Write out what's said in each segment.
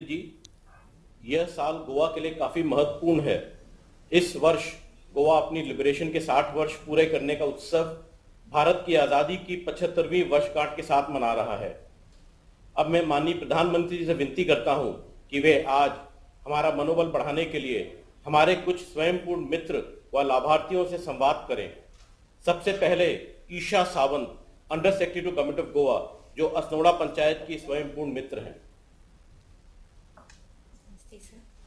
जी, यह साल गोवा के लिए काफी महत्वपूर्ण है। इस वर्ष गोवा अपनी लिबरेशन के 60 वर्ष पूरे करने का उत्सव भारत की आजादी की 75वीं वर्षगांठ के साथ मना रहा है। अब मैं माननीय प्रधानमंत्री जी से विनती करता हूं कि वे आज हमारा मनोबल बढ़ाने के लिए हमारे कुछ स्वयंपूर्ण मित्र व लाभार्थियों से संवाद करें। सबसे पहले Isha Sawant, under secretary to government of Goa, जो असनोड़ा पंचायत की स्वयंपूर्ण मित्र हैं।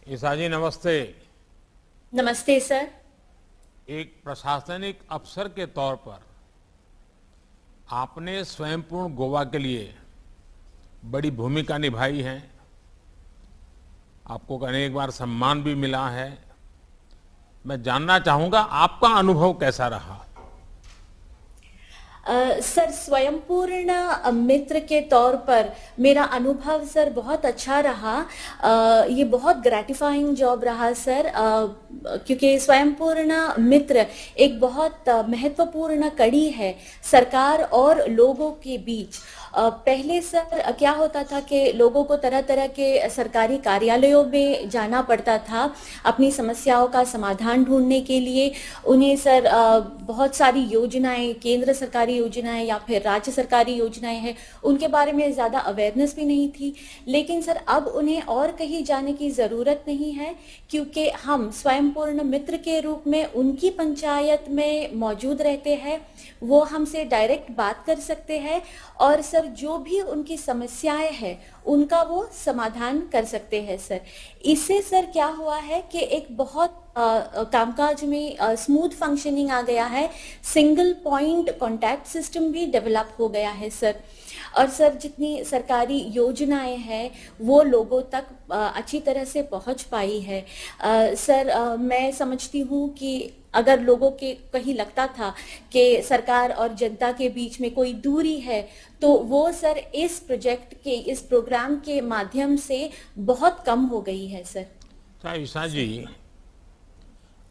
ईशा जी नमस्ते। नमस्ते सर। एक प्रशासनिक अफसर के तौर पर आपने स्वयंपूर्ण गोवा के लिए बड़ी भूमिका निभाई है। आपको अनेक बार सम्मान भी मिला है। मैं जानना चाहूंगा आपका अनुभव कैसा रहा। सर, स्वयंपूर्ण मित्र के तौर पर मेरा अनुभव सर बहुत अच्छा रहा। ये बहुत ग्रेटिफाइंग जॉब रहा सर, क्योंकि स्वयंपूर्ण मित्र एक बहुत महत्वपूर्ण कड़ी है सरकार और लोगों के बीच। पहले सर क्या होता था कि लोगों को तरह तरह के सरकारी कार्यालयों में जाना पड़ता था अपनी समस्याओं का समाधान ढूंढने के लिए। उन्हें सर बहुत सारी योजनाएं, केंद्र सरकारी योजनाएं या फिर राज्य सरकारी योजनाएं हैं, उनके बारे में ज़्यादा अवेयरनेस भी नहीं थी। लेकिन सर अब उन्हें और कहीं जाने की ज़रूरत नहीं है, क्योंकि हम स्वयंपूर्ण मित्र के रूप में उनकी पंचायत में मौजूद रहते हैं। वो हमसे डायरेक्ट बात कर सकते हैं और सर जो भी उनकी समस्याएं हैं उनका वो समाधान कर सकते हैं सर। इससे सर क्या हुआ है कि एक बहुत कामकाज में स्मूथ फंक्शनिंग आ गया है। सिंगल पॉइंट कांटेक्ट सिस्टम भी डेवलप हो गया है सर। और सर जितनी सरकारी योजनाएं हैं वो लोगों तक अच्छी तरह से पहुंच पाई है। सर मैं समझती हूँ कि अगर लोगों के कहीं लगता था कि सरकार और जनता के बीच में कोई दूरी है, तो वो सर इस प्रोजेक्ट के, इस प्रोग्राम के माध्यम से बहुत कम हो गई है सर। अच्छा ईशा जी,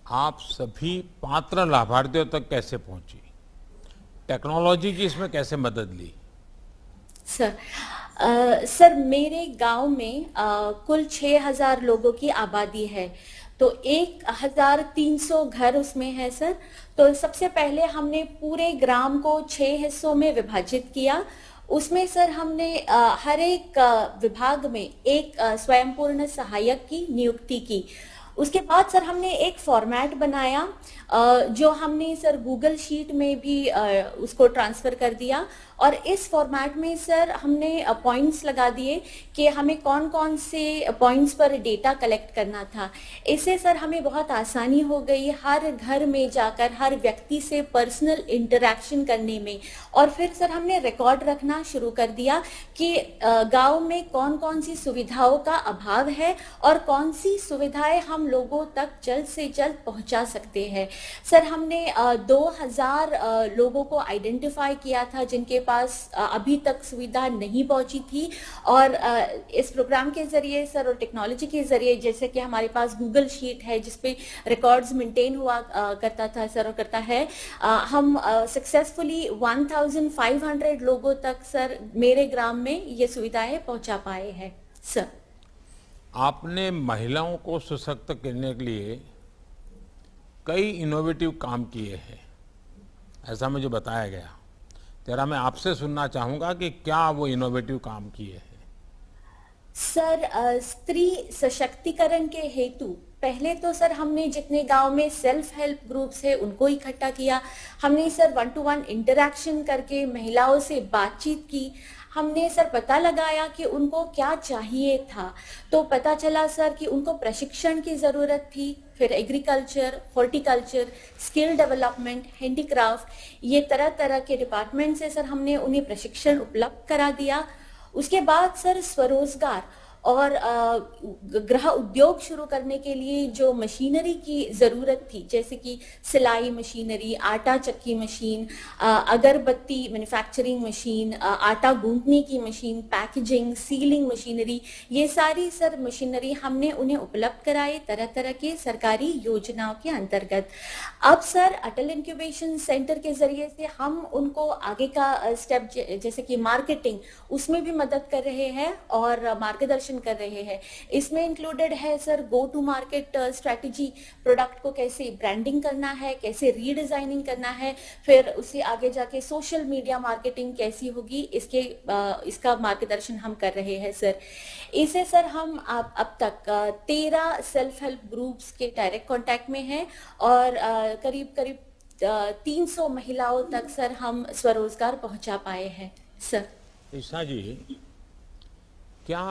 आप सभी पात्र लाभार्थियों तक कैसे पहुंची? टेक्नोलॉजी की इसमें कैसे मदद ली? सर मेरे गांव में कुल 6000 लोगों की आबादी है, तो 1300 घर उसमें है सर। तो सबसे पहले हमने पूरे ग्राम को 6 हिस्सों में विभाजित किया। उसमें सर हमने हर एक विभाग में एक स्वयंपूर्ण सहायक की नियुक्ति की। उसके बाद सर हमने एक फॉर्मेट बनाया जो हमने सर गूगल शीट में भी उसको ट्रांसफर कर दिया। और इस फॉर्मेट में सर हमने पॉइंट्स लगा दिए कि हमें कौन कौन से पॉइंट्स पर डेटा कलेक्ट करना था। इससे सर हमें बहुत आसानी हो गई हर घर में जाकर हर व्यक्ति से पर्सनल इंटरेक्शन करने में। और फिर सर हमने रिकॉर्ड रखना शुरू कर दिया कि गांव में कौन कौन सी सुविधाओं का अभाव है और कौन सी सुविधाएं हम लोगों तक जल्द से जल्द पहुंचा सकते हैं। सर हमने 2000 लोगों को आइडेंटिफाई किया था जिनके पास अभी तक सुविधा नहीं पहुंची थी। और इस प्रोग्राम के जरिए सर और टेक्नोलॉजी के जरिए, जैसे कि हमारे पास गूगल शीट है जिसपे रिकॉर्ड्स मेंटेन हुआ करता था सर और करता है, हम सक्सेसफुली 1500 लोगों तक सर मेरे ग्राम में ये सुविधाएं पहुंचा पाए हैं सर। आपने महिलाओं को सशक्त करने के लिए कई इनोवेटिव काम किए हैं, ऐसा मुझे बताया गया। जरा मैं आपसे सुनना चाहूंगा कि क्या वो इनोवेटिव काम किए हैं। सर स्त्री सशक्तिकरण के हेतु पहले तो सर हमने जितने गांव में सेल्फ हेल्प ग्रुप्स है उनको इकट्ठा किया। हमने सर 1-to-1 इंटरेक्शन करके महिलाओं से बातचीत की। हमने सर पता लगाया कि उनको क्या चाहिए था। तो पता चला सर कि उनको प्रशिक्षण की ज़रूरत थी। फिर agriculture, horticulture, skill development, handicraft, ये तरह तरह के डिपार्टमेंट से सर हमने उन्हें प्रशिक्षण उपलब्ध करा दिया। उसके बाद सर स्वरोजगार और गृह उद्योग शुरू करने के लिए जो मशीनरी की ज़रूरत थी, जैसे कि सिलाई मशीनरी, आटा चक्की मशीन, अगरबत्ती मैन्युफैक्चरिंग मशीन, आटा गूंथने की मशीन, पैकेजिंग, सीलिंग मशीनरी, ये सारी सर मशीनरी हमने उन्हें उपलब्ध कराई तरह तरह के सरकारी योजनाओं के अंतर्गत। अब सर अटल इंक्यूबेशन सेंटर के जरिए से हम उनको आगे का स्टेप, जैसे कि मार्केटिंग, उसमें भी मदद कर रहे हैं और मार्गदर्शन मार्गदर्शन कर रहे हैं। इसमें इंक्लूडेड है sir go to market strategy, product को कैसे ब्रांडिंग करना है, कैसे रीडिजाइनिंग करना है, फिर उससे आगे जाके सोशल मीडिया मार्केटिंग कैसी होगी, इसका मार्गदर्शन हम कर रहे हैं सर। इसे सर हम अब तक 13 सेल्फ हेल्प ग्रुप्स के डायरेक्ट कांटेक्ट में हैं और करीब करीब 300 महिलाओं तक सर हम स्वरोजगार पहुंचा पाए हैं सर। ईशा जी, क्या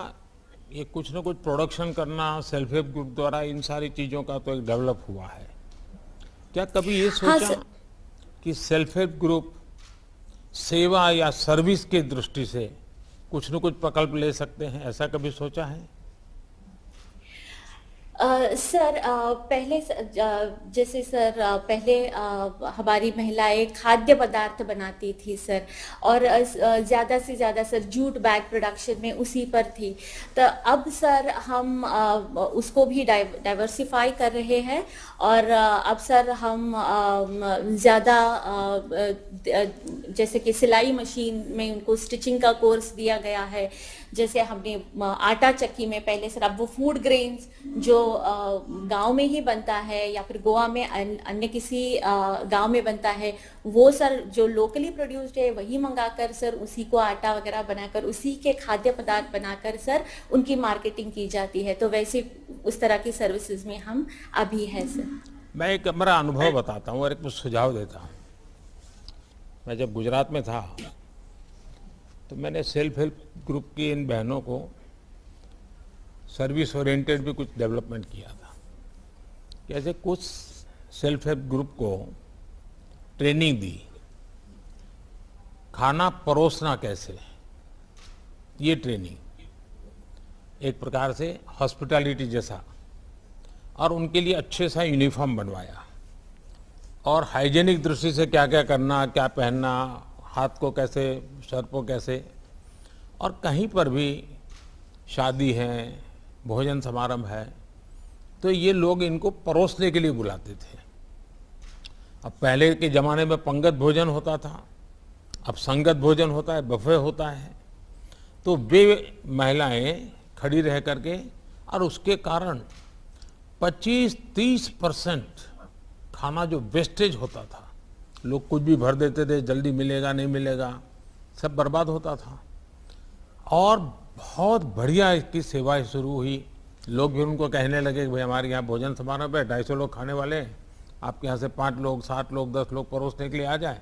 ये कुछ ना कुछ प्रोडक्शन करना सेल्फ हेल्प ग्रुप द्वारा, इन सारी चीज़ों का तो एक डेवलप हुआ है, क्या कभी ये सोचा हाँ, कि सेल्फ हेल्प ग्रुप सेवा या सर्विस की दृष्टि से कुछ न कुछ प्रकल्प ले सकते हैं, ऐसा कभी सोचा है? सर पहले जैसे सर पहले हमारी महिलाएं खाद्य पदार्थ बनाती थी सर, और ज़्यादा से ज़्यादा सर जूट बैग प्रोडक्शन में उसी पर थी। तो अब सर हम उसको भी डाइवर्सिफाई कर रहे हैं और अब सर हम ज़्यादा जैसे कि सिलाई मशीन में उनको स्टिचिंग का कोर्स दिया गया है। जैसे हमने आटा चक्की में पहले सर, अब वो फूड ग्रेन्स जो गांव में ही बनता है या फिर गोवा में अन्य किसी गांव में बनता है, वो सर जो लोकली प्रोड्यूस्ड है वही मंगाकर सर उसी को आटा वगैरह बनाकर उसी के खाद्य पदार्थ बनाकर सर उनकी मार्केटिंग की जाती है। तो वैसे उस तरह की सर्विसेज में हम अभी है सर। मैं एक मेरा अनुभव बताता हूँ और एक सुझाव देता हूँ। मैं जब गुजरात में था तो मैंने सेल्फ हेल्प ग्रुप की इन बहनों को सर्विस ओरिएंटेड भी कुछ डेवलपमेंट किया था। कैसे कुछ सेल्फ हेल्प ग्रुप को ट्रेनिंग दी, खाना परोसना कैसे, ये ट्रेनिंग एक प्रकार से हॉस्पिटैलिटी जैसा, और उनके लिए अच्छे सा यूनिफॉर्म बनवाया और हाइजीनिक दृष्टि से क्या क्या करना, क्या पहनना, हाथ को कैसे, सर को कैसे, और कहीं पर भी शादी है, भोजन समारंभ है तो ये लोग इनको परोसने के लिए बुलाते थे। अब पहले के ज़माने में पंगत भोजन होता था, अब संगत भोजन होता है, बफे होता है। तो वे महिलाएं खड़ी रह करके, और उसके कारण 25-30% खाना जो वेस्टेज होता था, लोग कुछ भी भर देते थे, जल्दी मिलेगा नहीं मिलेगा, सब बर्बाद होता था। और बहुत बढ़िया इसकी सेवाएं शुरू हुई। लोग भी उनको कहने लगे कि भाई हमारे यहाँ भोजन समारोह है, 250 लोग खाने वाले हैं, आपके यहाँ से 5 लोग, 7 लोग, 10 लोग परोसने के लिए आ जाए।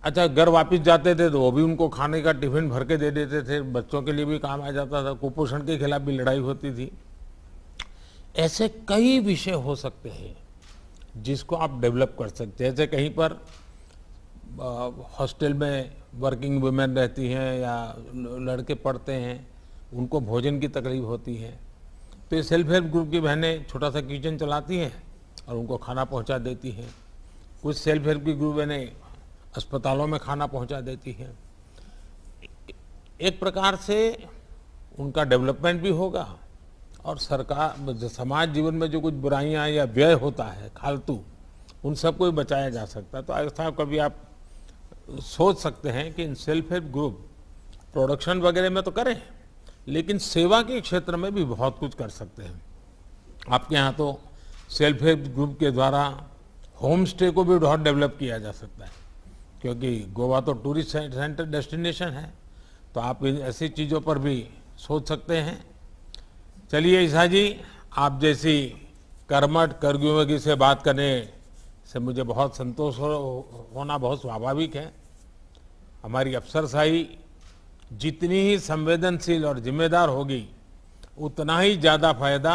अच्छा, घर वापस जाते थे तो वो भी उनको खाने का टिफिन भर के दे देते थे, बच्चों के लिए भी काम आ जाता था, कुपोषण के खिलाफ भी लड़ाई होती थी। ऐसे कई विषय हो सकते हैं जिसको आप डेवलप कर सकते हैं। जैसे कहीं पर हॉस्टल में वर्किंग वुमेन रहती हैं या लड़के पढ़ते हैं, उनको भोजन की तकलीफ होती है, तो ये सेल्फ हेल्प ग्रुप की बहनें छोटा सा किचन चलाती हैं और उनको खाना पहुंचा देती हैं। कुछ सेल्फ हेल्प की ग्रुप बहनें अस्पतालों में खाना पहुंचा देती हैं। एक प्रकार से उनका डेवलपमेंट भी होगा और सरकार, समाज जीवन में जो कुछ बुराइयां या व्यय होता है फालतू, उन सबको भी बचाया जा सकता है। तो ऐसा कभी आप सोच सकते हैं कि in self help group production वगैरह में तो करें, लेकिन सेवा के क्षेत्र में भी बहुत कुछ कर सकते हैं। आपके यहाँ तो सेल्फ हेल्प ग्रुप के द्वारा होम स्टे को भी बहुत डेवलप किया जा सकता है, क्योंकि गोवा तो टूरिस्ट सेंटर डेस्टिनेशन है, तो आप इन ऐसी चीज़ों पर भी सोच सकते हैं। चलिए ईशा जी, आप जैसी कर्मठ कर्मयोगी से बात करने से मुझे बहुत संतोष होना बहुत स्वाभाविक है। हमारी अफसरशाही जितनी ही संवेदनशील और जिम्मेदार होगी, उतना ही ज़्यादा फायदा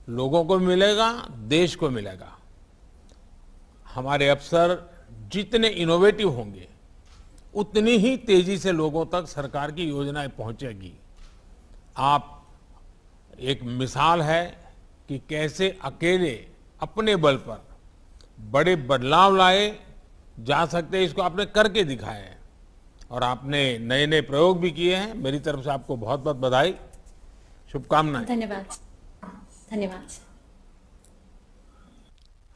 लोगों को मिलेगा, देश को मिलेगा। हमारे अफसर जितने इनोवेटिव होंगे, उतनी ही तेजी से लोगों तक सरकार की योजनाएं पहुंचेगी। आप एक मिसाल है कि कैसे अकेले अपने बल पर बड़े बदलाव लाए जा सकते हैं, इसको आपने करके दिखाया है और आपने नए नए प्रयोग भी किए हैं। मेरी तरफ से आपको बहुत बहुत बधाई, शुभकामनाएं। धन्यवाद। धन्यवाद।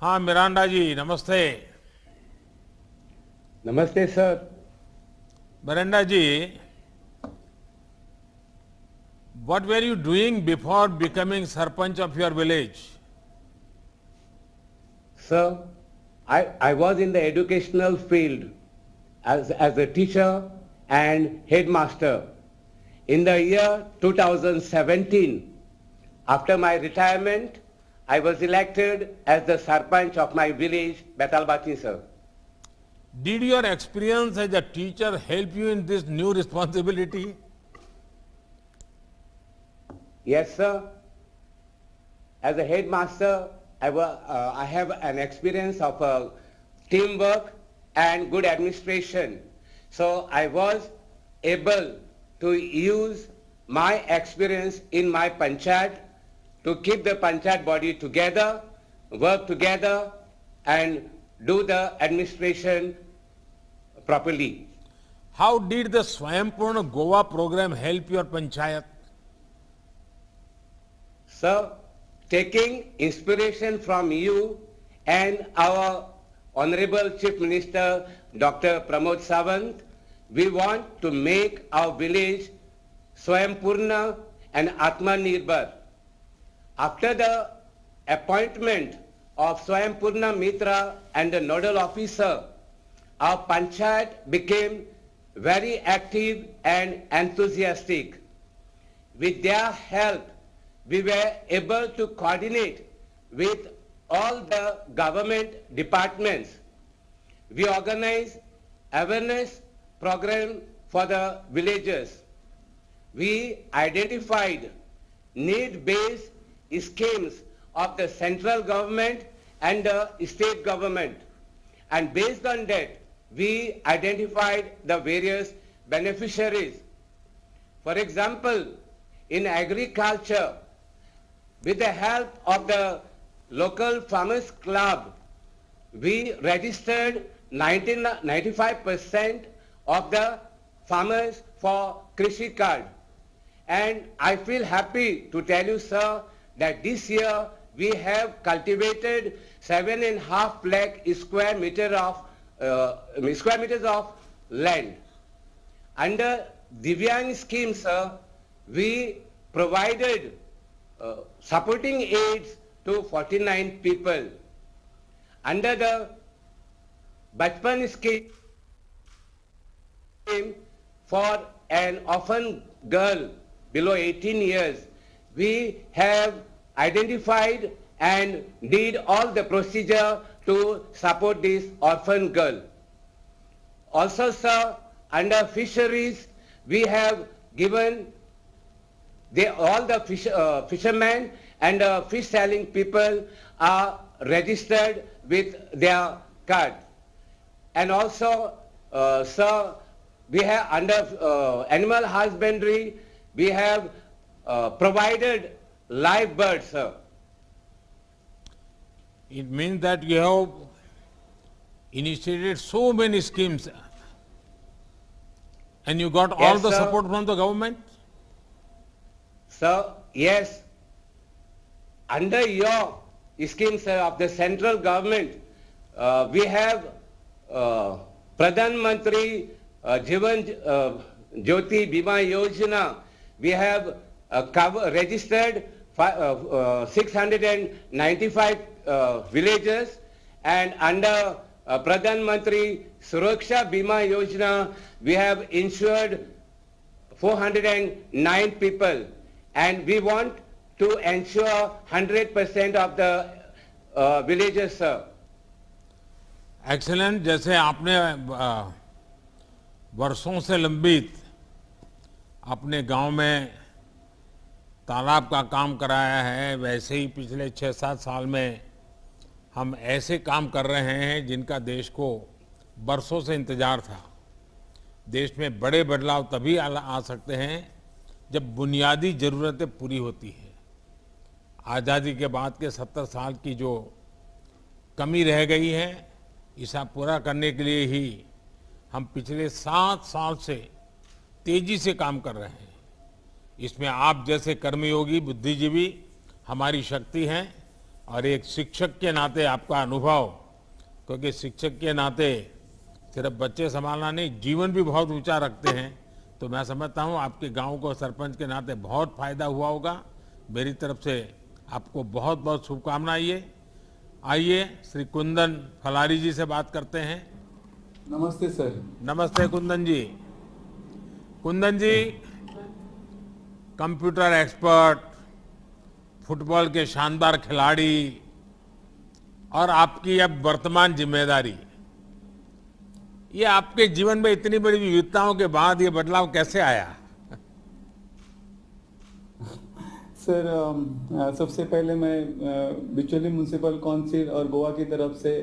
हाँ मिरांडा जी, नमस्ते। नमस्ते sir. Miranda ji, What were you doing before becoming Sarpanch of your village? Sir, I was in the educational field as a teacher and headmaster. In the year 2017, after my retirement, I was elected as the Sarpanch of my village, Betalbati, sir. Did your experience as a teacher help you in this new responsibility? Yes, sir. As a headmaster, I have an experience of teamwork and good administration. So I was able to use my experience in my panchayat to keep the panchayat body together, work together, and do the administration properly. How did the Swayambhurna Goa program help your panchayat? Sir, taking inspiration from you and our Honorable Chief Minister Dr. Pramod Sawant, we want to make our village Swayambhurna and Atmanirbhar. After the appointment of Swayambhurna Mitra and the nodal officer, our panchayat became very active and enthusiastic. With their help, we were able to coordinate with all the government departments. We organized awareness program for the villagers. We identified need-based schemes of the central government and the state government. And based on that, we identified the various beneficiaries. For example, in agriculture, with the help of the local farmers club, we registered 95% of the farmers for Krishi card. And I feel happy to tell you, sir, that this year we have cultivated 7.5 lakh square meters of land. Under Divyang scheme, sir, we provided supporting aids to 49 people. Under the Bachpan scheme for an orphan girl below 18 years, we have identified and did all the procedure to support this orphan girl. Also, sir, under fisheries, we have given all the fishermen and fish selling people are registered with their card. And also, sir, we have under animal husbandry, we have provided live birds, sir. It means that you have initiated so many schemes and you got all Yes, the sir. support from the government? Sir, yes. Under your scheme, sir, of the central government, we have Pradhan Mantri Jivan Jyoti Bima Yojana. We have registered 695 villages, and under Pradhan Mantri Suraksha Bima Yojana, we have insured 409 people, and we want to ensure 100% of the villages, sir. Excellent. जैसे आपने वर्षों से लंबित अपने गांव में तालाब का काम कराया है, वैसे ही पिछले 6-7 साल में हम ऐसे काम कर रहे हैं जिनका देश को बरसों से इंतजार था. देश में बड़े बदलाव तभी आ सकते हैं जब बुनियादी जरूरतें पूरी होती हैं. आज़ादी के बाद के 70 साल की जो कमी रह गई है, इसे पूरा करने के लिए ही हम पिछले 7 साल से तेजी से काम कर रहे हैं. इसमें आप जैसे कर्मयोगी बुद्धिजीवी हमारी शक्ति हैं, और एक शिक्षक के नाते आपका अनुभव, क्योंकि शिक्षक के नाते सिर्फ बच्चे संभालना नहीं, जीवन भी बहुत ऊंचा रखते हैं, तो मैं समझता हूँ आपके गांव को सरपंच के नाते बहुत फायदा हुआ होगा। मेरी तरफ से आपको बहुत बहुत शुभकामनाएं। आइए श्री कुंदन फलारी जी से बात करते हैं। नमस्ते सर। नमस्ते कुंदन जी। कुंदन जी कंप्यूटर एक्सपर्ट, फुटबॉल के शानदार खिलाड़ी और आपकी अब वर्तमान जिम्मेदारी, ये आपके जीवन में इतनी बड़ी विविधताओं के बाद ये बदलाव कैसे आया? सर सबसे पहले मैं बिचौली म्युनिसिपल काउंसिल और गोवा की तरफ से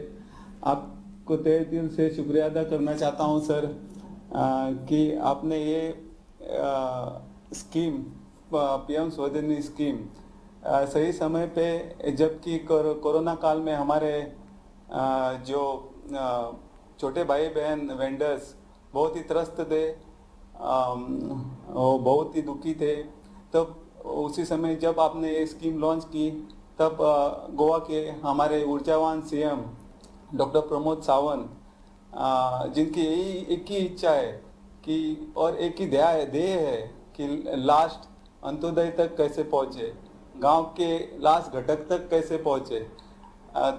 आपको तहे दिल से शुक्रिया अदा करना चाहता हूं सर, कि आपने ये स्कीम पीएम स्वनिधि स्कीम सही समय पे, जबकि कोरोना काल में हमारे जो छोटे भाई बहन वेंडर्स बहुत ही त्रस्त थे, वो बहुत ही दुखी थे, तब उसी समय जब आपने ये स्कीम लॉन्च की तब गोवा के हमारे ऊर्जावान सीएम डॉक्टर प्रमोद सावंत, जिनकी यही एक ही इच्छा है कि और एक ही ध्येय है कि लास्ट अंत्योदय तक कैसे पहुंचे, गांव के लास्ट घटक तक कैसे पहुंचे,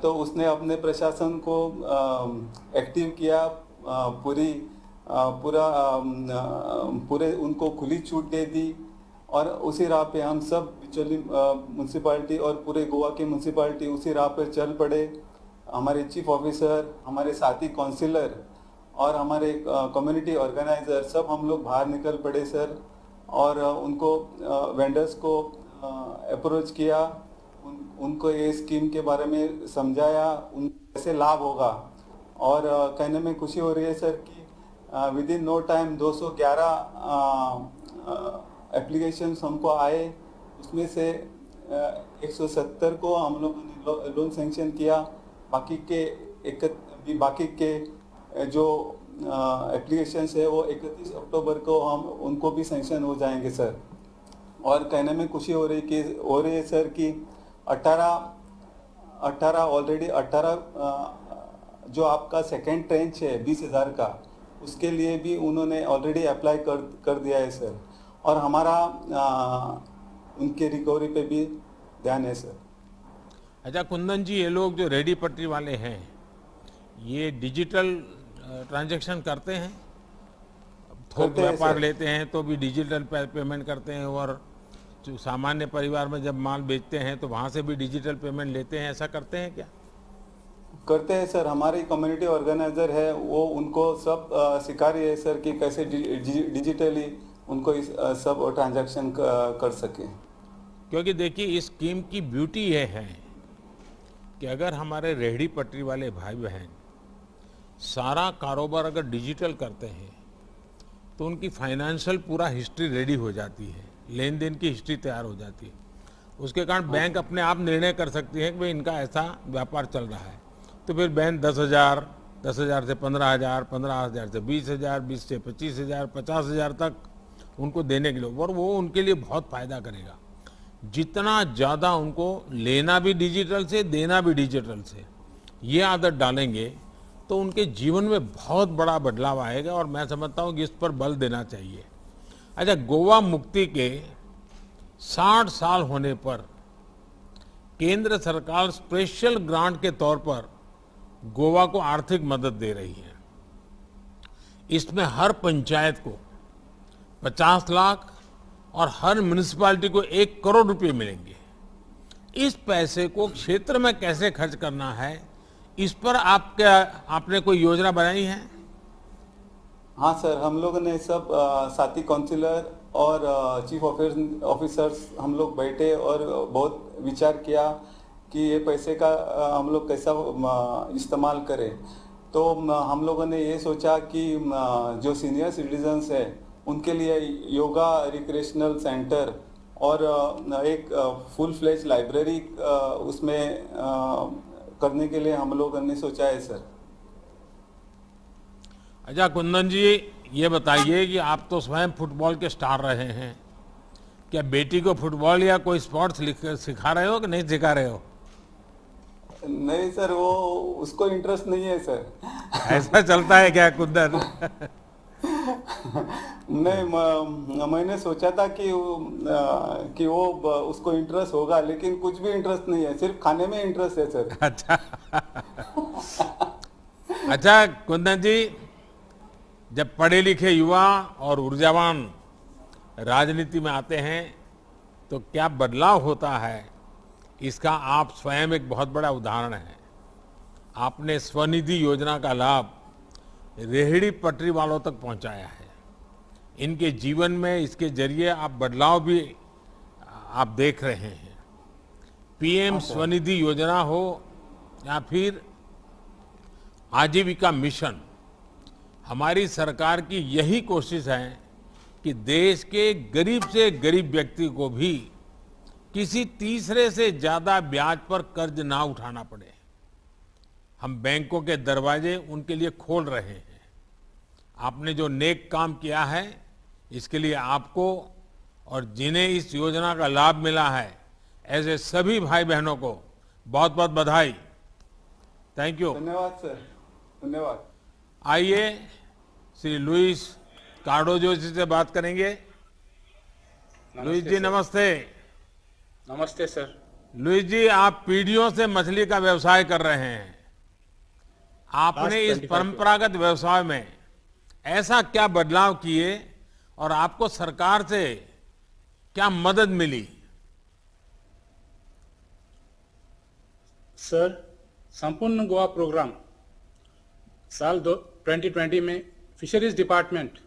तो उसने अपने प्रशासन को एक्टिव किया, पूरे उनको खुली छूट दे दी और उसी राह पे हम सब बिचौली म्युनिसिपैलिटी और पूरे गोवा की म्युनिसिपैलिटी उसी राह पे चल पड़े। हमारे चीफ ऑफिसर, हमारे साथी काउंसिलर और हमारे कम्युनिटी ऑर्गेनाइजर सब हम लोग बाहर निकल पड़े सर, और उनको वेंडर्स को अप्रोच किया, उनको ये स्कीम के बारे में समझाया, उन कैसे लाभ होगा, और कहने में खुशी हो रही है सर कि within no time 211 applications हमको आए, उसमें से 170 को हम लोगों ने लोन सैंक्शन किया। बाकी के जो एप्लीकेशंस है वो 31 अक्टूबर को हम उनको भी सैंक्शन हो जाएंगे सर। और कहने में खुशी हो रही है सर कि 18 ऑलरेडी 18 जो आपका सेकेंड ट्रेंच है 20,000 का, उसके लिए भी उन्होंने ऑलरेडी अप्लाई कर दिया है सर, और हमारा उनके रिकवरी पे भी ध्यान है सर। अच्छा कुंदन जी, ये लोग जो रेडी पटरी वाले हैं ये डिजिटल ट्रांजैक्शन करते हैं? थोक व्यापार लेते हैं तो भी डिजिटल पेमेंट करते हैं, और जो सामान्य परिवार में जब माल बेचते हैं तो वहाँ से भी डिजिटल पेमेंट लेते हैं, ऐसा करते हैं क्या? करते हैं सर, हमारी कम्युनिटी ऑर्गेनाइजर है वो उनको सब सिखा रही है सर कि कैसे डिजिटली उनको इस सब ट्रांजैक्शन कर सके। क्योंकि देखिए इस स्कीम की ब्यूटी ये है कि अगर हमारे रेहड़ी पटरी वाले भाई बहन सारा कारोबार अगर डिजिटल करते हैं तो उनकी फाइनेंशियल पूरा हिस्ट्री रेडी हो जाती है, लेन देन की हिस्ट्री तैयार हो जाती है। उसके कारण बैंक अपने आप निर्णय कर सकती है कि भाई इनका ऐसा व्यापार चल रहा है, तो फिर बैंक 10,000, 10,000 से 15,000, 15,000 से 20,000, 20 से 25,000, 50,000 तक उनको देने के लिए, और वो उनके लिए बहुत फायदा करेगा। जितना ज़्यादा उनको लेना भी डिजिटल से, देना भी डिजिटल से, ये आदत डालेंगे तो उनके जीवन में बहुत बड़ा बदलाव आएगा, और मैं समझता हूँ कि इस पर बल देना चाहिए। अच्छा, गोवा मुक्ति के 60 साल होने पर केंद्र सरकार स्पेशल ग्रांट के तौर पर गोवा को आर्थिक मदद दे रही है। इसमें हर पंचायत को 50 लाख और हर म्युनिसिपैलिटी को 1 करोड़ रुपए मिलेंगे। इस पैसे को क्षेत्र में कैसे खर्च करना है, इस पर आपने कोई योजना बनाई है? हाँ सर, हम लोगों ने सब साथी काउंसिलर और चीफ ऑफिसर्स हम लोग बैठे और बहुत विचार किया कि ये पैसे का हम लोग कैसा इस्तेमाल करें। तो हम लोगों ने ये सोचा कि जो सीनियर सिटीजन्स है उनके लिए योगा रिक्रिएशनल सेंटर और एक फुल फ्लेज लाइब्रेरी उसमें करने के लिए हम लोगों ने सोचा है सर। अच्छा कुंदन जी, ये बताइए कि आप तो स्वयं फुटबॉल के स्टार रहे हैं, क्या बेटी को फुटबॉल या कोई स्पोर्ट्स सिखा रहे हो कि नहीं सिखा रहे हो? नहीं सर, वो उसको इंटरेस्ट नहीं है सर। ऐसा चलता है क्या कुंदन? नहीं, मैंने सोचा था कि वो उसको इंटरेस्ट होगा, लेकिन कुछ भी इंटरेस्ट नहीं है, सिर्फ खाने में इंटरेस्ट है सर। अच्छा। अच्छा कुंदन जी, जब पढ़े लिखे युवा और ऊर्जावान राजनीति में आते हैं तो क्या बदलाव होता है, इसका आप स्वयं एक बहुत बड़ा उदाहरण है। आपने स्वनिधि योजना का लाभ रेहड़ी पटरी वालों तक पहुंचाया है। इनके जीवन में इसके जरिए आप बदलाव भी आप देख रहे हैं। पीएम स्वनिधि योजना हो या फिर आजीविका मिशन, हमारी सरकार की यही कोशिश है कि देश के गरीब से गरीब व्यक्ति को भी किसी तीसरे से ज्यादा ब्याज पर कर्ज ना उठाना पड़े। हम बैंकों के दरवाजे उनके लिए खोल रहे हैं। आपने जो नेक काम किया है, इसके लिए आपको और जिन्हें इस योजना का लाभ मिला है, ऐसे सभी भाई बहनों को बहुत बहुत बधाई। Thank you. धन्यवाद सर, धन्यवाद। आइए श्री लुइस कार्डोजो जी से बात करेंगे। लुइस जी नमस्ते। नमस्ते सर। लुइस जी, आप पीढ़ियों से मछली का व्यवसाय कर रहे हैं। आपने इस परंपरागत व्यवसाय में ऐसा क्या बदलाव किए और आपको सरकार से क्या मदद मिली? सर, संपूर्ण गोवा प्रोग्राम साल 2020 में फिशरीज डिपार्टमेंट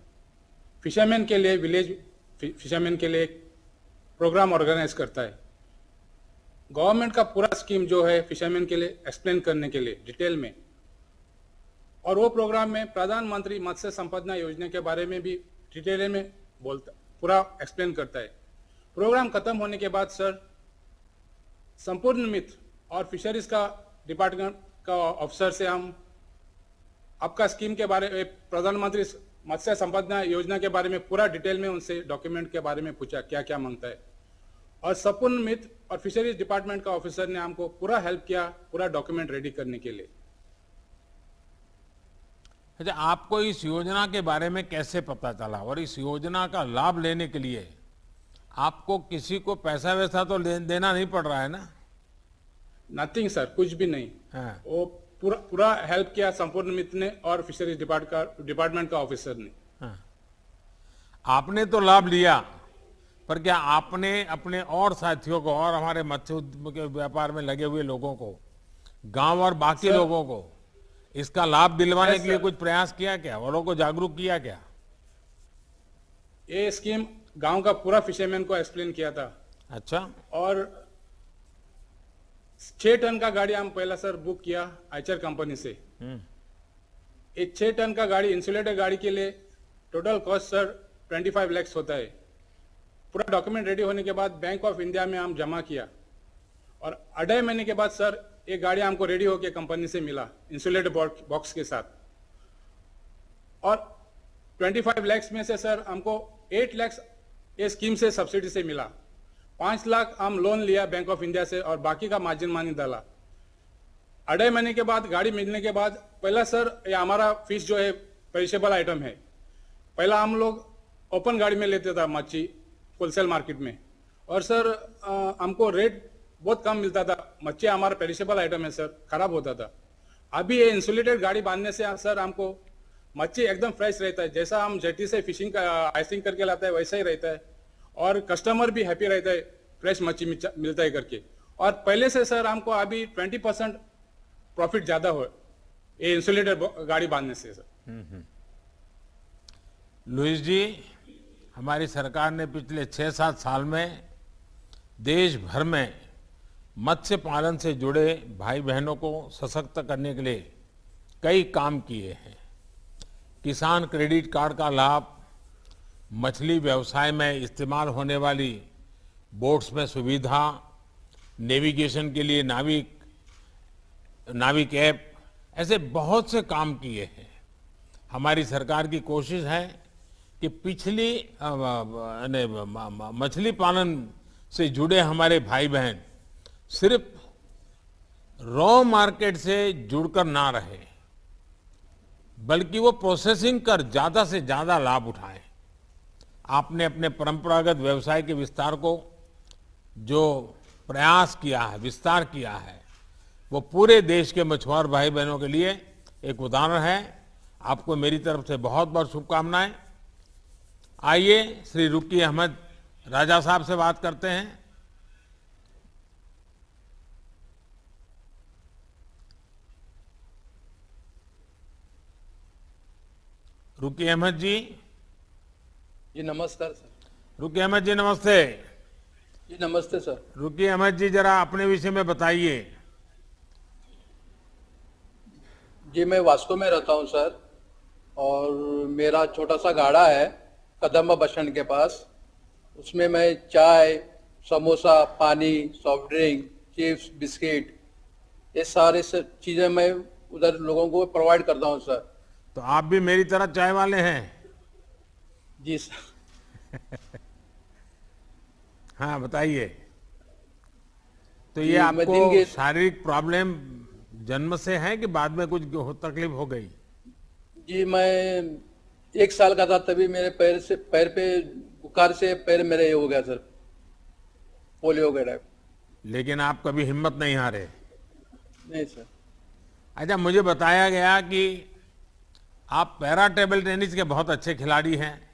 फिशरमैन के लिए, विलेज फिशरमैन के लिए एक प्रोग्राम ऑर्गेनाइज करता है। गवर्नमेंट का पूरा स्कीम जो है फिशरमैन के लिए एक्सप्लेन करने के लिए डिटेल में, और वो प्रोग्राम में प्रधानमंत्री मत्स्य संपदा योजना के बारे में भी डिटेल में बोलता, पूरा एक्सप्लेन करता है। प्रोग्राम खत्म होने के बाद सर, संपूर्ण मित्र और फिशरीज का डिपार्टमेंट का ऑफिसर से हम आपका स्कीम के बारे में, प्रधानमंत्री मत्स्य संपदा योजना के बारे में पूरा डिटेल में उनसे डॉक्यूमेंट के बारे में पूछा क्या क्या मांगता है, और संपूर्ण मित्र और फिशरीज डिपार्टमेंट का ऑफिसर ने हमको पूरा हेल्प किया पूरा डॉक्यूमेंट रेडी करने के लिए। अच्छा, आपको इस योजना के बारे में कैसे पता चला, और इस योजना का लाभ लेने के लिए आपको किसी को पैसा वैसा तो देना नहीं पड़ रहा है ना? नथिंग सर, कुछ भी नहीं। हाँ। वो पूरा हेल्प किया संपूर्ण मित्र ने और फिशरीज डिपार्टमेंट का ऑफिसर ने। हाँ। आपने तो लाभ लिया, पर क्या आपने अपने और साथियों को और हमारे मत्स्य के व्यापार में लगे हुए लोगों को, गांव और बाकी लोगों को इसका लाभ दिलवाने के लिए कुछ प्रयास किया क्या, औरों को जागरूक किया क्या? ये स्कीम गांव का पूरा फिशरमैन को एक्सप्लेन किया था। अच्छा। और 6 टन का गाड़ी हम पहला सर बुक किया आइचर कंपनी से। ये 6 टन का गाड़ी, इंसुलेटेड गाड़ी के लिए टोटल कॉस्ट सर 25 लाख होता है। पूरा डॉक्यूमेंट रेडी होने के बाद बैंक ऑफ इंडिया में हम जमा किया, और 2.5 महीने के बाद सर ये गाड़ी हमको रेडी होकर कंपनी से मिला इंसुलेटेड बॉक्स के साथ। और 25 लाख में से सर हमको 8 लाख ये स्कीम से सब्सिडी से मिला। 5 लाख हम लोन लिया बैंक ऑफ इंडिया से और बाकी का मार्जिन मनी डाला। 2.5 महीने के बाद गाड़ी मिलने के बाद, पहला सर ये हमारा फिश जो है पेरिशेबल आइटम है। पहला हम लोग ओपन गाड़ी में लेते था मच्छी होलसेल मार्केट में, और सर हमको रेट बहुत कम मिलता था। मच्छी हमारा पेरिशेबल आइटम है सर, खराब होता था। अभी ये इंसुलेटेड गाड़ी बांधने से सर हमको मच्छी एकदम फ्रेश रहता है, जैसा हम जेटी से फिशिंग आइसिंग करके लाता है वैसा ही रहता है, और कस्टमर भी हैप्पी रहता है, फ्रेश मच्छी मिलता है करके। और पहले से सर हमको अभी 20% प्रॉफिट ज्यादा हो ये इंसुलेटेड गाड़ी बांधने से सर। लुइस जी, हमारी सरकार ने पिछले 6-7 साल में देश भर में मत्स्य पालन से जुड़े भाई बहनों को सशक्त करने के लिए कई काम किए हैं। किसान क्रेडिट कार्ड का लाभ, मछली व्यवसाय में इस्तेमाल होने वाली बोट्स में सुविधा, नेविगेशन के लिए नाविक ऐप, ऐसे बहुत से काम किए हैं। हमारी सरकार की कोशिश है कि पिछली मछली पालन से जुड़े हमारे भाई बहन सिर्फ रॉ मार्केट से जुड़कर ना रहे, बल्कि वो प्रोसेसिंग कर ज्यादा से ज्यादा लाभ उठाएं। आपने अपने परंपरागत व्यवसाय के विस्तार को जो प्रयास किया है, विस्तार किया है, वो पूरे देश के मछुआर भाई बहनों के लिए एक उदाहरण है। आपको मेरी तरफ से बहुत बहुत शुभकामनाएं। आइए श्री रुकी अहमद राजा साहब से बात करते हैं। रुकी अहमद जी। जी नमस्कार सर। रुकी अहमद जी नमस्ते। जी नमस्ते सर। रुकी अहमद जी जरा अपने विषय में बताइए। जी मैं वास्को में रहता हूँ सर, और मेरा छोटा सा गाड़ा है कदम्बा बस स्टैंड के पास। उसमें मैं चाय, समोसा, पानी, सॉफ्ट ड्रिंक, चिप्स, बिस्किट, ये सारे चीज़ें मैं उधर लोगों को प्रोवाइड करता हूँ सर। तो आप भी मेरी तरह चाय वाले हैं? जी सर। हाँ बताइए। तो ये जी, मैं आपको दिन के- शारीरिक प्रॉब्लम जन्म से है कि बाद में कुछ तकलीफ हो गई? जी मैं 1 साल का था तभी मेरे पैर पे बुखार से पैर मेरे ये हो गया सर, पोलियो हो गया। लेकिन आप कभी हिम्मत नहीं हारे। नहीं सर। अच्छा, मुझे बताया गया कि आप पैरा टेबल टेनिस के बहुत अच्छे खिलाड़ी हैं।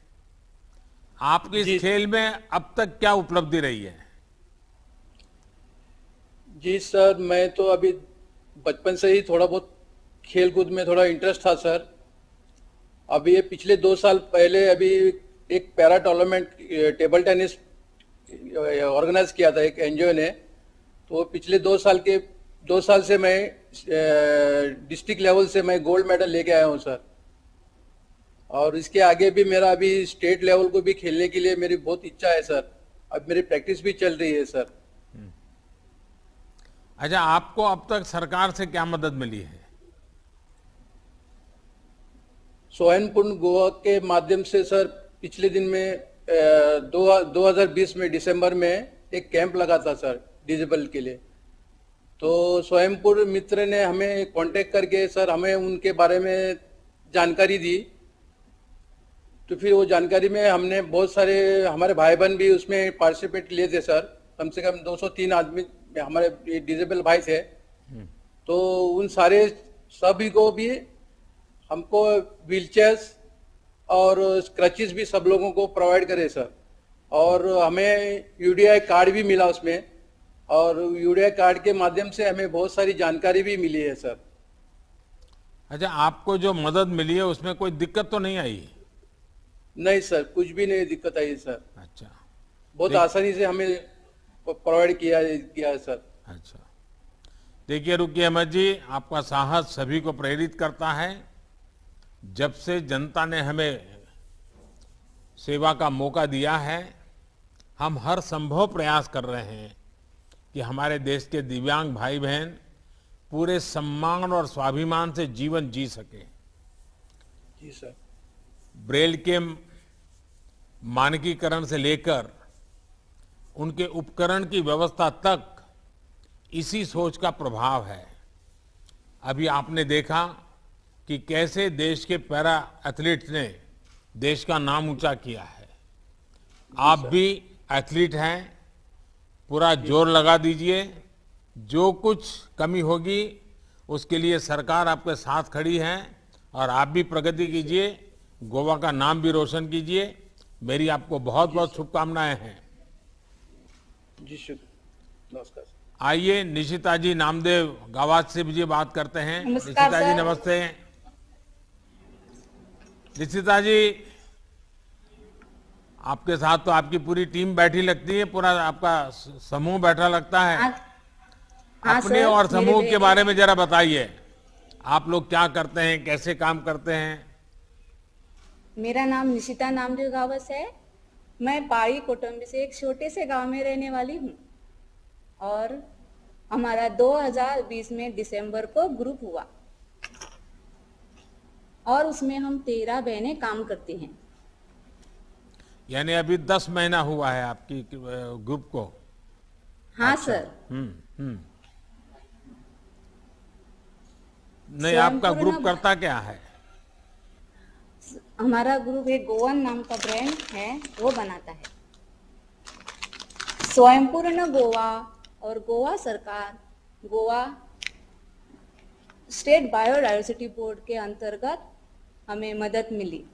आपकी जी। इस खेल में अब तक क्या उपलब्धि रही है? जी सर, मैं तो अभी बचपन से ही थोड़ा बहुत खेल कूद में थोड़ा इंटरेस्ट था सर। अभी ये पिछले 2 साल पहले अभी एक para tournament table tennis organise किया था एक एनजीओ ने। तो पिछले 2 साल से मैं डिस्ट्रिक्ट लेवल से मैं गोल्ड मेडल लेके आया हूँ सर। और इसके आगे भी मेरा अभी स्टेट लेवल को भी खेलने के लिए मेरी बहुत इच्छा है सर। अब मेरी प्रैक्टिस भी चल रही है सर। अच्छा, आपको अब तक सरकार से क्या मदद मिली है? स्वयंपूर्ण गोवा के माध्यम से सर पिछले दिन में 2020 में दिसंबर में एक कैंप लगा था सर डिजेबल के लिए। तो स्वयंपूर्ण मित्र ने हमें कांटेक्ट करके सर हमें उनके बारे में जानकारी दी। तो फिर वो जानकारी में हमने बहुत सारे हमारे भाई बहन भी उसमें पार्टिसिपेट लिए थे सर। कम से कम 203 आदमी हमारे डिजेबल भाई थे। तो उन सारे सभी को भी हमको व्हीलचेयर्स और क्रचेस भी सब लोगों को प्रोवाइड करे सर। और हमें यूडीआई कार्ड भी मिला उसमें, और यूडीआई कार्ड के माध्यम से हमें बहुत सारी जानकारी भी मिली है सर। अच्छा, आपको जो मदद मिली है उसमें कोई दिक्कत तो नहीं आई? नहीं सर, कुछ भी नहीं दिक्कत आई सर। अच्छा, बहुत आसानी से हमें प्रोवाइड किया है सर। अच्छा। देखिए रुकी अहमद जी, आपका साहस सभी को प्रेरित करता है। जब से जनता ने हमें सेवा का मौका दिया है, हम हर संभव प्रयास कर रहे हैं कि हमारे देश के दिव्यांग भाई बहन पूरे सम्मान और स्वाभिमान से जीवन जी सके। जी सर। ब्रेल के मानकीकरण से लेकर उनके उपकरण की व्यवस्था तक इसी सोच का प्रभाव है। अभी आपने देखा कि कैसे देश के पैरा एथलीट्स ने देश का नाम ऊंचा किया है। आप भी एथलीट हैं, पूरा जोर लगा दीजिए। जो कुछ कमी होगी उसके लिए सरकार आपके साथ खड़ी है, और आप भी प्रगति कीजिए, गोवा का नाम भी रोशन कीजिए। मेरी आपको बहुत बहुत शुभकामनाएं हैं। जी शुक्र। नमस्कार सर। आइए निशिता जी नामदेव गावात से भी बात करते हैं। नमस्कार निशिता जी सर। नमस्ते। निशिता जी, आपके साथ तो आपकी पूरी टीम बैठी लगती है, पूरा आपका समूह बैठा लगता है। हाँ अपने सर, और मेरे समूह के बेटे- बारे में जरा बताइए। आप लोग क्या करते हैं, कैसे काम करते हैं? मेरा नाम निशिता नामदेव गावस है। मैं पाड़ी कोटम्बी से एक छोटे से गांव में रहने वाली हूँ, और हमारा 2020 में दिसंबर को ग्रुप हुआ, और उसमें हम 13 बहनें काम करती हैं। यानी अभी 10 महीना हुआ है आपकी ग्रुप को? हाँ सर। हम्म। नहीं, स्वयं आपका पूर्ण ग्रुप करता क्या है? हमारा ग्रुप एक गोवन नाम का ब्रांड है, वो बनाता है। स्वयंपूर्ण गोवा और गोवा सरकार, गोवा स्टेट बायोडायवर्सिटी बोर्ड के अंतर्गत हमें मदद मिली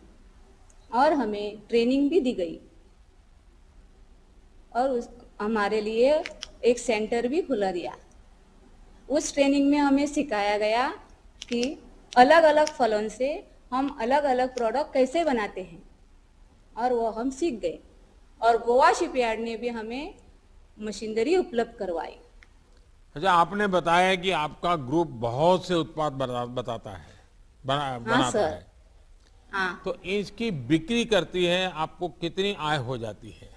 और हमें ट्रेनिंग भी दी गई और हमारे लिए एक सेंटर भी खुला दिया। उस ट्रेनिंग में हमें सिखाया गया कि अलग अलग फलों से हम अलग अलग प्रोडक्ट कैसे बनाते हैं और वो हम सीख गए और गोवा शिपयार्ड ने भी हमें मशीनरी उपलब्ध करवाई। अच्छा, आपने बताया कि आपका ग्रुप बहुत से उत्पाद बताता है, बनाता सर। है। हाँ तो इसकी बिक्री करती है, आपको कितनी आय हो जाती है?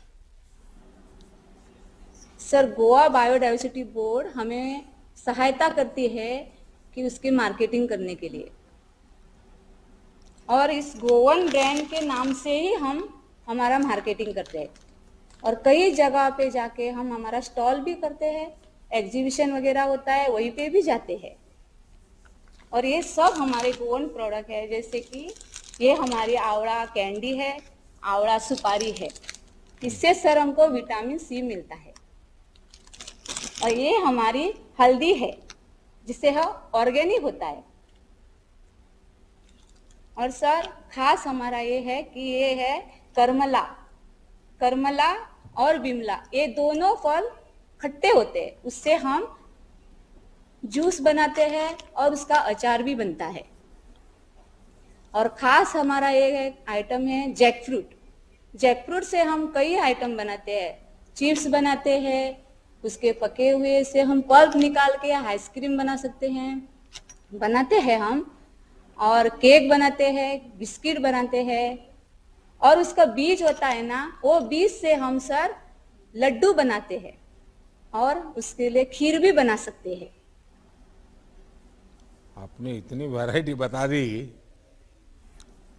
सर, गोवा बायोडायवर्सिटी बोर्ड हमें सहायता करती है कि उसकी मार्केटिंग करने के लिए, और इस गोवन ब्रांड के नाम से ही हम हमारा मार्केटिंग करते हैं और कई जगह पे जाके हम हमारा स्टॉल भी करते हैं, एग्जीबिशन वगैरह होता है वहीं पे भी जाते हैं। और ये सब हमारे गोवन प्रोडक्ट है, जैसे कि ये हमारी आवड़ा कैंडी है, आवड़ा सुपारी है, इससे सर हमको विटामिन सी मिलता है। और ये हमारी हल्दी है जिससे ऑर्गेनिक होता है। और सर खास हमारा ये है कि ये है करमला, करमला और बिमला, ये दोनों फल खट्टे होते हैं, उससे हम जूस बनाते हैं और उसका अचार भी बनता है। और खास हमारा ये आइटम है जैक फ्रूट। जैक फ्रूट से हम कई आइटम बनाते हैं, चिप्स बनाते हैं, उसके पके हुए से हम पल्प निकाल के आइसक्रीम बना सकते हैं, बनाते हैं हम, और केक बनाते हैं, बिस्किट बनाते हैं, और उसका बीज होता है ना, वो बीज से हम सर लड्डू बनाते हैं और उसके लिए खीर भी बना सकते हैं। आपने इतनी वैरायटी बता दी,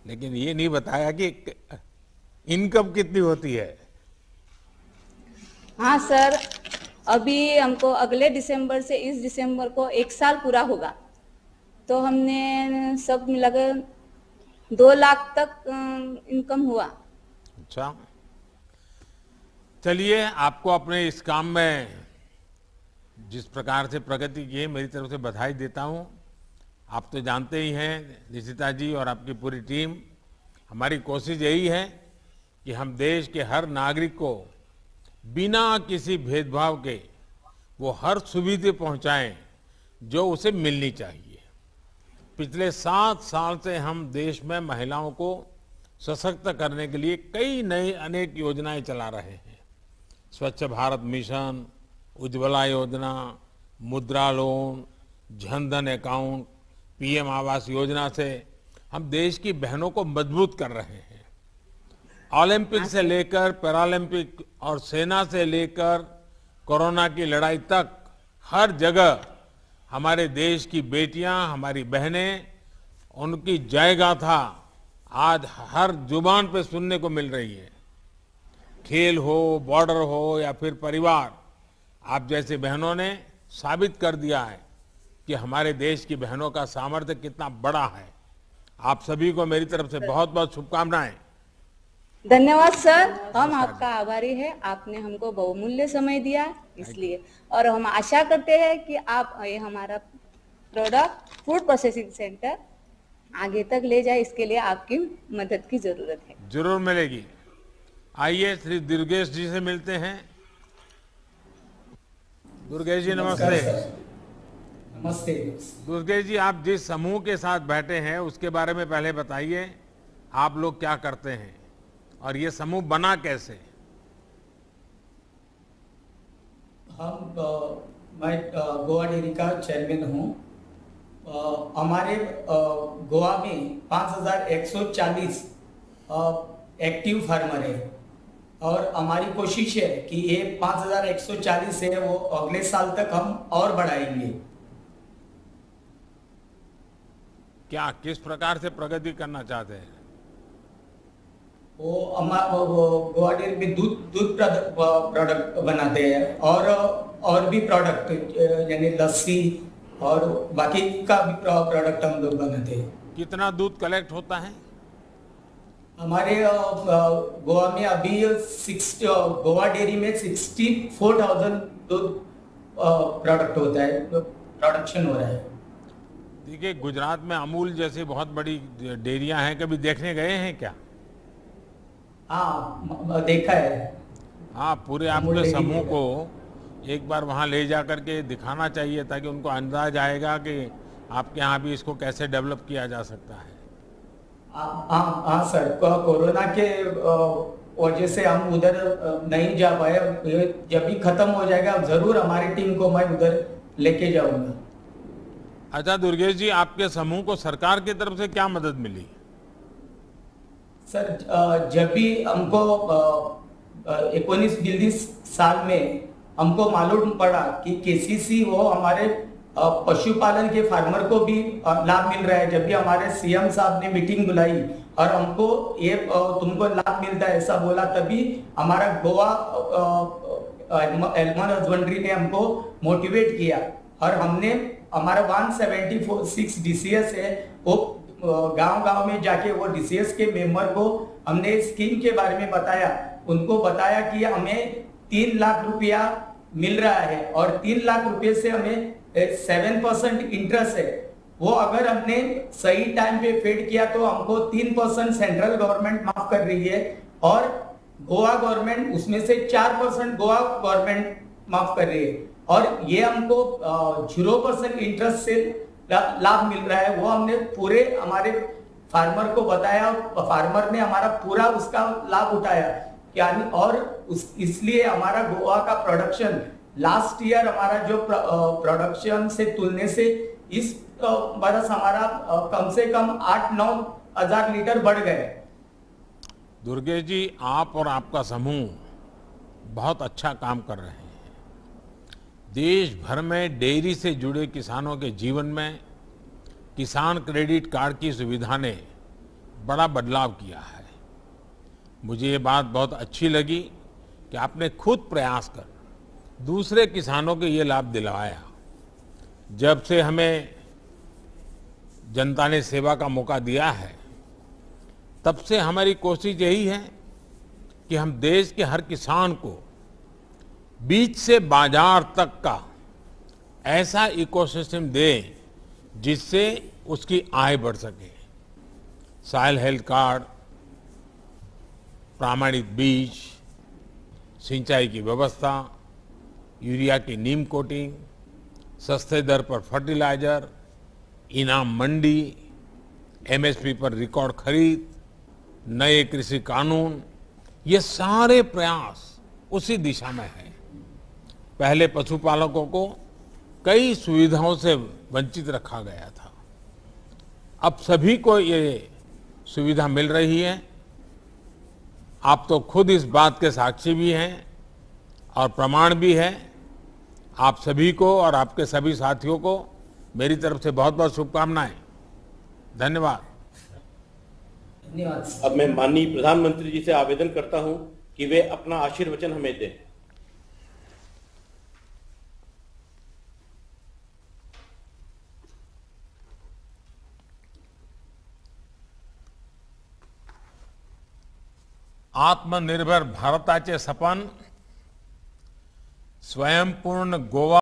लेकिन ये नहीं बताया कि इनकम कितनी होती है। हाँ सर, अभी हमको अगले दिसंबर से इस दिसंबर को 1 साल पूरा होगा, तो हमने सब मिलाकर 2 लाख तक इनकम हुआ। अच्छा, चलिए, आपको अपने इस काम में जिस प्रकार से प्रगति की है, मेरी तरफ से बधाई देता हूं। आप तो जानते ही हैं निशिता जी और आपकी पूरी टीम, हमारी कोशिश यही है कि हम देश के हर नागरिक को बिना किसी भेदभाव के वो हर सुविधा पहुंचाएं जो उसे मिलनी चाहिए। पिछले 7 साल से हम देश में महिलाओं को सशक्त करने के लिए कई नई अनेक योजनाएं चला रहे हैं। स्वच्छ भारत मिशन, उज्ज्वला योजना, मुद्रा loan, Jan Dhan account, PM Awas Yojana से हम देश की बहनों को मजबूत कर रहे हैं। ओलंपिक से लेकर पैरालंपिक और सेना से लेकर कोरोना की लड़ाई तक हर जगह हमारे देश की बेटियां, हमारी बहनें, उनकी जय गाथा आज हर जुबान पे सुनने को मिल रही है। खेल हो, बॉर्डर हो या फिर परिवार, आप जैसी बहनों ने साबित कर दिया है कि हमारे देश की बहनों का सामर्थ्य कितना बड़ा है। आप सभी को मेरी तरफ से बहुत बहुत शुभकामनाएं। धन्यवाद सर, हम आपका आभारी है, आपने हमको बहुमूल्य समय दिया इसलिए, और हम आशा करते हैं कि आप ये हमारा प्रोडक्ट फूड प्रोसेसिंग सेंटर आगे तक ले जाए, इसके लिए आपकी मदद की जरूरत है। जरूर मिलेगी। आइए श्री दुर्गेश जी से मिलते हैं। दुर्गेश जी नमस्ते। नमस्ते। दुर्गेश जी, आप जिस समूह के साथ बैठे हैं उसके बारे में पहले बताइए, आप लोग क्या करते हैं और ये समूह बना कैसे? मैं गोवा डेयरी का चेयरमैन हूँ। हमारे गोवा में 5140 एक्टिव फार्मर है और हमारी कोशिश है कि ये 5140 है वो अगले साल तक हम और बढ़ाएंगे। क्या किस प्रकार से प्रगति करना चाहते हैं? वो गोवा डेयरी में दूध प्रोडक्ट बनाते हैं और भी प्रोडक्ट यानी लस्सी और बाकी का भी प्रोडक्ट हम लोग बनाते हैं। कितना दूध कलेक्ट होता है? हमारे गोवा में अभी गोवा डेयरी में 64,000 दूध प्रोडक्ट होता है, प्रोडक्शन हो रहा है। देखिए, गुजरात में अमूल जैसी बहुत बड़ी डेयरियां हैं, कभी देखने गए हैं क्या? हाँ, देखा है। हाँ, पूरे आपके समूह को एक बार वहाँ ले जा करके दिखाना चाहिए, ताकि उनको अंदाज आएगा कि आपके यहाँ भी इसको कैसे डेवलप किया जा सकता है। हाँ सर, कोरोना के वजह से हम उधर नहीं जा पाए। जब भी खत्म हो जाएगा जरूर हमारी टीम को मैं उधर लेके जाऊंगा। अच्छा दुर्गेश जी, आपके समूह को सरकार की तरफ से क्या मदद मिली? सर, जब भी हमको 19-20 साल में हमको मालूम पड़ा कि केसीसी वो हमारे पशुपालन के फार्मर को भी लाभ मिल रहा है, जब भी हमारे सीएम साहब ने मीटिंग बुलाई और हमको ये तुमको लाभ मिलता है ऐसा बोला, तभी हमारा गोवा एनिमल हस्बेंड्री ने हमको मोटिवेट किया और हमने हमारा 176 डीसीएस है, वो गांव-गांव में जाके वो डीसीएस के मेंबर को हमने स्कीम के बारे में बताया, उनको बताया कि हमें 3 लाख रुपया मिल रहा है और 3 लाख रुपए से हमें 7% इंटरेस्ट है। वो अगर हमने सही टाइम पे फेड किया तो हमको 3% सेंट्रल गवर्नमेंट माफ कर रही है और गोवा गवर्नमेंट उसमें से 4% गोवा गवर्नमेंट माफ कर रही है और ये हमको 0% इंटरेस्ट से लाभ मिल रहा है। वो हमने पूरे हमारे फार्मर को बताया, फार्मर ने हमारा पूरा उसका लाभ उठाया और इसलिए हमारा गोवा का प्रोडक्शन लास्ट ईयर हमारा जो प्रोडक्शन से तुलने से इस बरस हमारा कम से कम 8-9 हजार लीटर बढ़ गए। दुर्गेश जी, आप और आपका समूह बहुत अच्छा काम कर रहे हैं। देश भर में डेयरी से जुड़े किसानों के जीवन में किसान क्रेडिट कार्ड की सुविधा ने बड़ा बदलाव किया है। मुझे ये बात बहुत अच्छी लगी कि आपने खुद प्रयास कर दूसरे किसानों को ये लाभ दिलवाया। जब से हमें जनता ने सेवा का मौका दिया है, तब से हमारी कोशिश यही है कि हम देश के हर किसान को बीज से बाजार तक का ऐसा इकोसिस्टम दें जिससे उसकी आय बढ़ सके। सॉइल हेल्थ कार्ड, प्रामाणिक बीज, सिंचाई की व्यवस्था, यूरिया की नीम कोटिंग, सस्ते दर पर फर्टिलाइजर, इनाम मंडी, एमएसपी पर रिकॉर्ड खरीद, नए कृषि कानून, ये सारे प्रयास उसी दिशा में है। पहले पशुपालकों को कई सुविधाओं से वंचित रखा गया था, अब सभी को ये सुविधा मिल रही है। आप तो खुद इस बात के साक्षी भी हैं और प्रमाण भी है। आप सभी को और आपके सभी साथियों को मेरी तरफ से बहुत बहुत शुभकामनाएं। धन्यवाद। धन्यवाद। अब मैं माननीय प्रधानमंत्री जी से आवेदन करता हूं कि वे अपना आशीर्वचन हमें दें। आत्मनिर्भर भारताचे सपन, स्वयंपूर्ण गोवा